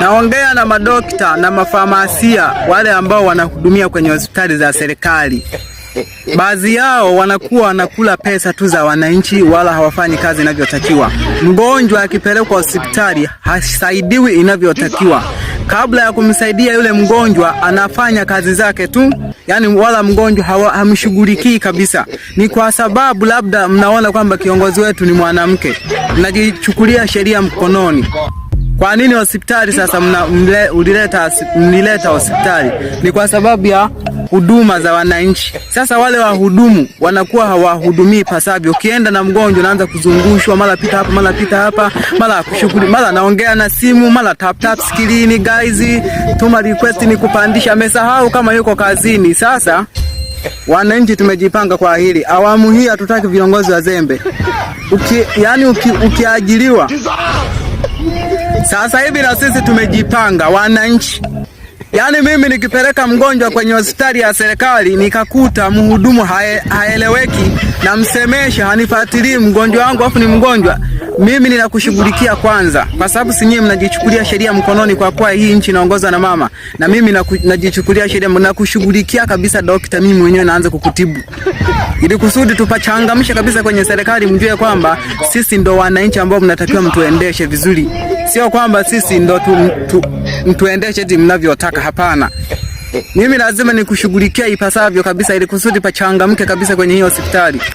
Naongea na madokta na mafamasia wale ambao wanahudumia kwenye hospitali za serikali. Baadhi yao wanakuwa wanakula pesa tu za wananchi, wala hawafanyi kazi inavyotakiwa. Mgonjwa akipelekwa hospitali hasaidiwi inavyotakiwa. Kabla ya kumsaidia yule mgonjwa anafanya kazi zake tu, yani wala mgonjwa hamshughulikii kabisa. Ni kwa sababu labda mnaona kwamba kiongozi wetu ni mwanamke, mnajichukulia sheria mkononi. Kwa nini hospitali sasa mlileta hospitali? Ni kwa sababu ya huduma za wananchi. Sasa wale wahudumu wanakuwa hawahudumii pasavyo. Ukienda na mgonjwa unaanza kuzungushwa, mara pita hapa, mara pita hapa, mara kushughuli, mara naongea na simu, mara tap screen, guys, tuma request ni kupandisha, amesahau kama yuko kazini. Sasa wananchi tumejipanga kwa hili. Awamu hii hatutaki viongozi wazembe. Ukiajiriwa sasa hivi na sisi tumejipanga wananchi. Yani mimi nikipeleka mgonjwa kwenye hospitali ya serikali nikakuta mhudumu haeleweki na msemesha hanifuatilii mgonjwa wangu afu ni mgonjwa, mimi ninakushughulikia kwanza, kwa sababu si nyinyi mnajichukulia sheria mkononi. Kwa kuwa hii nchi inaongozwa na mama, na mimi najichukulia sheria na kushughulikia kabisa. Dokta, mimi mwenyewe naanza kukutibu ili kusudi tupachangamshe kabisa kwenye serikali, mjue kwamba sisi ndo wananchi ambao mnatakiwa mtuendeshe vizuri, sio kwamba sisi ndo mtuendeshe eti mnavyotaka. Hapana, mimi lazima nikushughulikia ipasavyo kabisa ili kusudi pachangamke kabisa kwenye hiyo hospitali.